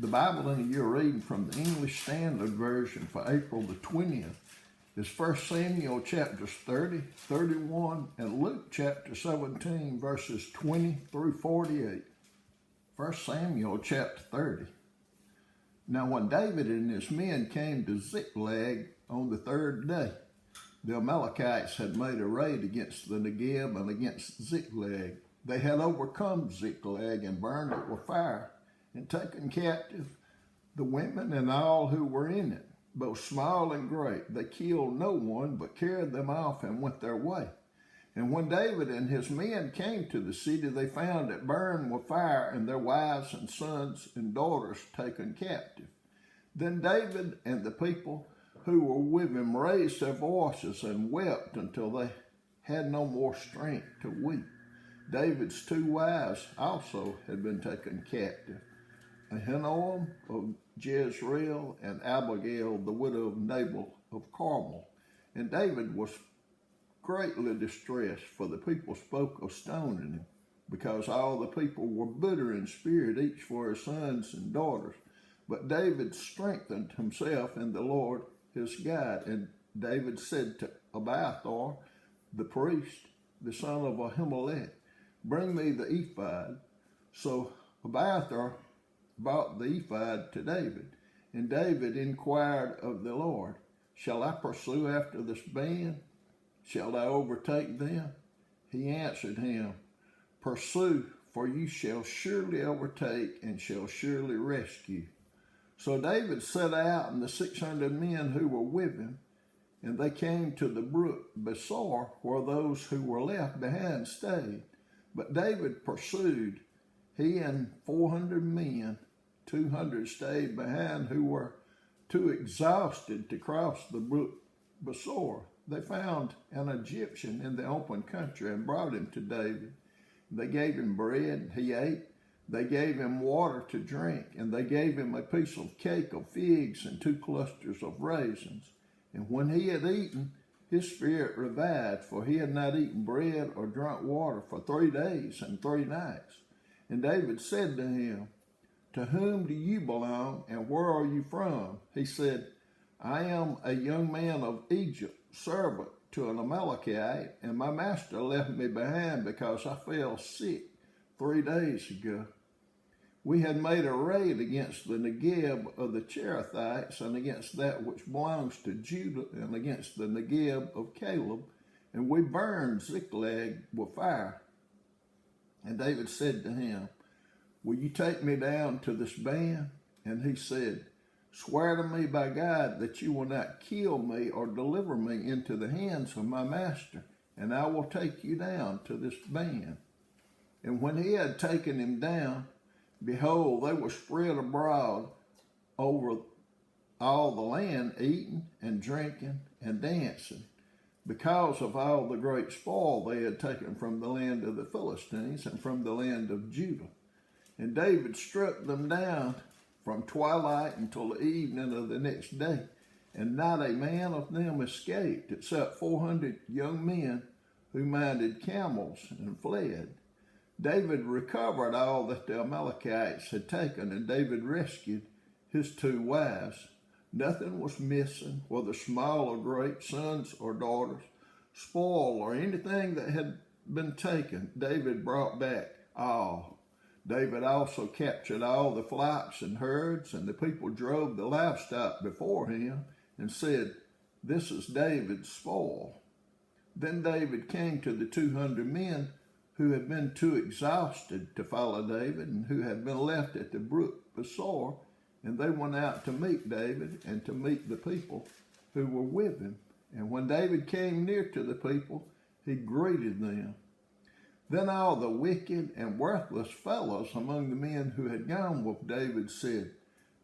The Bible in you're reading from the English Standard Version for April the 20th is 1 Samuel chapters 30, 31, and Luke chapter 17, verses 20 through 48. 1 Samuel chapter 30. Now when David and his men came to Ziklag on the third day, the Amalekites had made a raid against the Negeb and against Ziklag. They had overcome Ziklag and burned it with fire, and taken captive the women and all who were in it, both small and great. They killed no one, but carried them off and went their way. And when David and his men came to the city, they found it burned with fire, and their wives and sons and daughters taken captive. Then David and the people who were with him raised their voices and wept until they had no more strength to weep. David's two wives also had been taken captive, Ahinoam of Jezreel and Abigail, the widow of Nabal of Carmel. And David was greatly distressed, for the people spoke of stoning him, because all the people were bitter in spirit, each for his sons and daughters. But David strengthened himself in the Lord his God. And David said to Abiathar, the priest, the son of Ahimelech, bring me the ephod. So Abiathar brought the ephod to David. And David inquired of the Lord, shall I pursue after this band? Shall I overtake them? He answered him, pursue, for you shall surely overtake and shall surely rescue. So David set out, and the 600 men who were with him, and they came to the brook Besor, where those who were left behind stayed. But David pursued, he and 400 men. 200 stayed behind, who were too exhausted to cross the brook Besor. They found an Egyptian in the open country and brought him to David. They gave him bread, he ate. They gave him water to drink, and they gave him a piece of cake of figs and 2 clusters of raisins. And when he had eaten, his spirit revived, for he had not eaten bread or drunk water for 3 days and 3 nights. And David said to him, to whom do you belong, and where are you from? He said, I am a young man of Egypt, servant to an Amalekite, and my master left me behind because I fell sick 3 days ago. We had made a raid against the Negeb of the Cherethites, and against that which belongs to Judah, and against the Negeb of Caleb, and we burned Ziklag with fire. And David said to him, will you take me down to this band? And he said, swear to me by God that you will not kill me or deliver me into the hands of my master, and I will take you down to this band. And when he had taken him down, behold, they were spread abroad over all the land, eating and drinking and dancing, because of all the great spoil they had taken from the land of the Philistines and from the land of Judah. And David struck them down from twilight until the evening of the next day, and not a man of them escaped, except 400 young men who mounted camels and fled. David recovered all that the Amalekites had taken, and David rescued his 2 wives. Nothing was missing, whether small or great, sons or daughters, spoil or anything that had been taken. David brought back all. David also captured all the flocks and herds, and the people drove the livestock before him and said, this is David's spoil. Then David came to the 200 men who had been too exhausted to follow David and who had been left at the brook Besor, and they went out to meet David and to meet the people who were with him. And when David came near to the people, he greeted them. Then all the wicked and worthless fellows among the men who had gone with David said,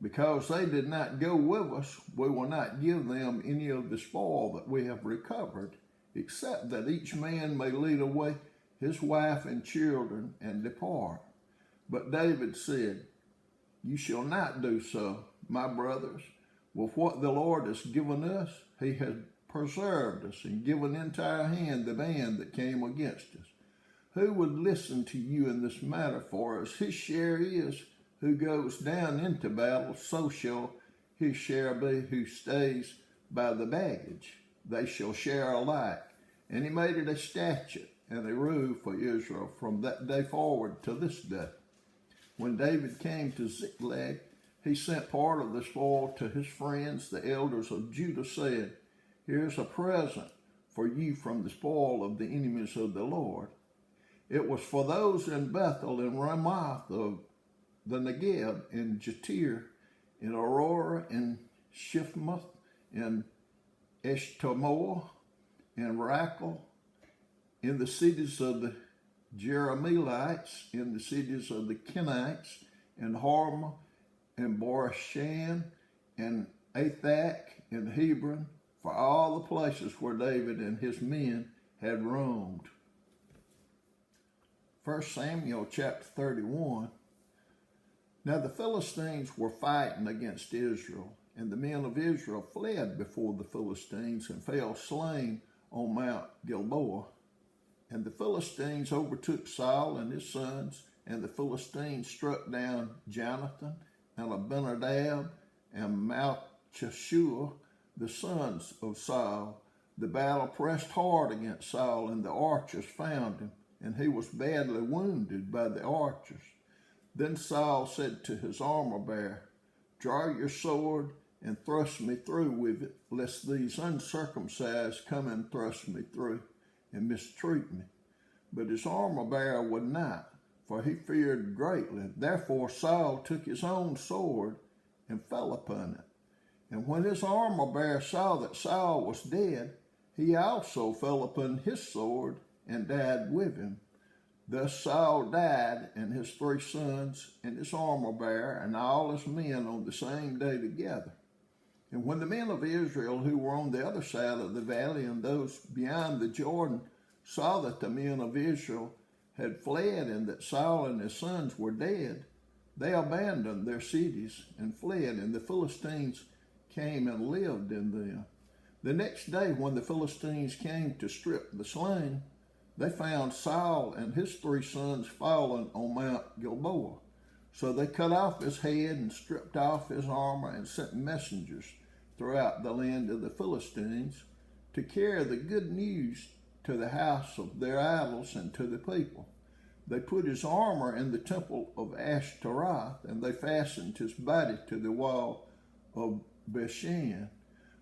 because they did not go with us, we will not give them any of the spoil that we have recovered, except that each man may lead away his wife and children and depart. But David said, you shall not do so, my brothers. With what the Lord has given us, he has preserved us and given into our hand the band that came against us. Who would listen to you in this matter? For as his share is Who goes down into battle, so shall his share be who stays by the baggage. They shall share alike. And he made it a statute and a rule for Israel from that day forward to this day. When David came to Ziklag, he sent part of the spoil to his friends, the elders of Judah, said, Here's a present for you from the spoil of the enemies of the Lord. It was for those in Bethel and Ramoth of the Negeb, in Jatir, in Aurora, in Shifmoth, in Eshtemoa, in Rakel, in the cities of the Jerahmeelites, in the cities of the Kenites, in Hormah, in Borashan, in Athak, in Hebron, for all the places where David and his men had roamed. 1 Samuel chapter 31. Now the Philistines were fighting against Israel, and the men of Israel fled before the Philistines and fell slain on Mount Gilboa. And the Philistines overtook Saul and his sons, and the Philistines struck down Jonathan and Abinadab and Malchishua, the sons of Saul. The battle pressed hard against Saul, and the archers found him, and he was badly wounded by the archers. Then Saul said to his armor-bearer, Draw your sword and thrust me through with it, lest these uncircumcised come and thrust me through and mistreat me. But his armor-bearer would not, for he feared greatly. Therefore Saul took his own sword and fell upon it. And when his armor-bearer saw that Saul was dead, he also fell upon his sword and died with him. Thus Saul died, and his 3 sons, and his armor-bearer, and all his men on the same day together. And when the men of Israel who were on the other side of the valley and those beyond the Jordan saw that the men of Israel had fled and that Saul and his sons were dead, they abandoned their cities and fled, and the Philistines came and lived in them. The next day, when the Philistines came to strip the slain, they found Saul and his 3 sons fallen on Mount Gilboa. So they cut off his head and stripped off his armor and sent messengers throughout the land of the Philistines to carry the good news to the house of their idols and to the people. They put his armor in the temple of Ashtaroth, and they fastened his body to the wall of Beshan.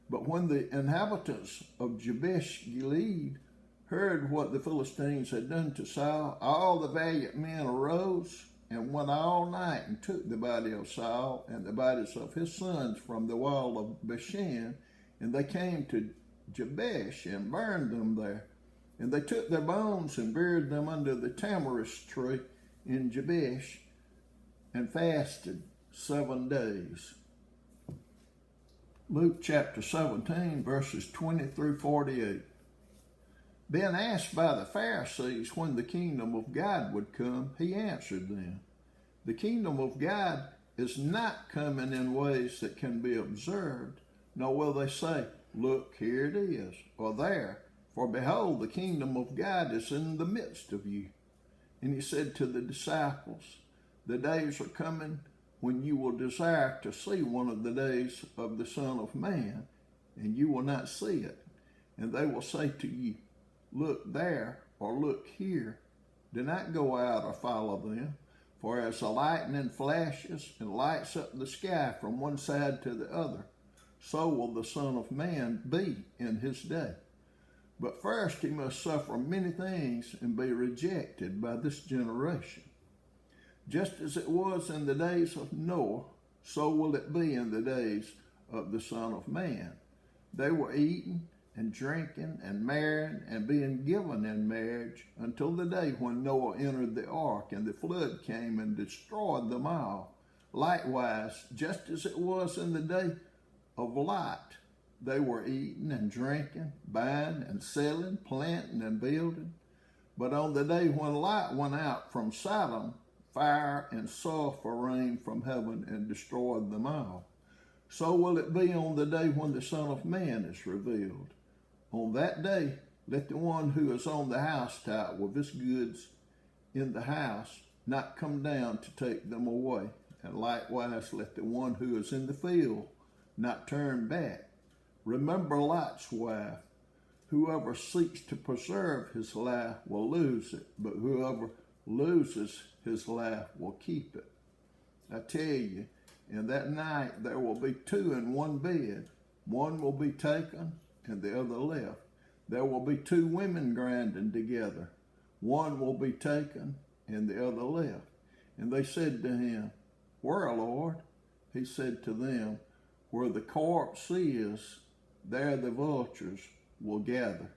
But when the inhabitants of Jabesh Gilead heard what the Philistines had done to Saul, all the valiant men arose and went all night and took the body of Saul and the bodies of his sons from the wall of Beshan, and they came to Jabesh and burned them there. And they took their bones and buried them under the tamarisk tree in Jabesh and fasted 7 days. Luke chapter 17, verses 20 through 48. Being asked by the Pharisees when the kingdom of God would come, he answered them, The kingdom of God is not coming in ways that can be observed, nor will they say, Look, here it is, or there, for behold, the kingdom of God is in the midst of you. And he said to the disciples, The days are coming when you will desire to see one of the days of the Son of Man, and you will not see it. And they will say to you, Look there, or look here. Do not go out or follow them. For as the lightning flashes and lights up the sky from one side to the other, so will the Son of Man be in his day. But first he must suffer many things and be rejected by this generation. Just as it was in the days of Noah, so will it be in the days of the Son of Man. They were eating and drinking and marrying and being given in marriage until the day when Noah entered the ark and the flood came and destroyed them all. Likewise, just as it was in the day of Lot, they were eating and drinking, buying and selling, planting and building. But on the day when Lot went out from Sodom, fire and sulfur rained from heaven and destroyed them all. So will it be on the day when the Son of Man is revealed. On that day, let the one who is on the housetop with his goods in the house not come down to take them away. and likewise let the one who is in the field not turn back. Remember Lot's wife. Whoever seeks to preserve his life will lose it, but whoever loses his life will keep it. I tell you, in that night there will be two in one bed. One will be taken and the other left. There will be two women grinding together. One will be taken and the other left. And they said to him, Where, Lord? He said to them, Where the corpse is, there the vultures will gather.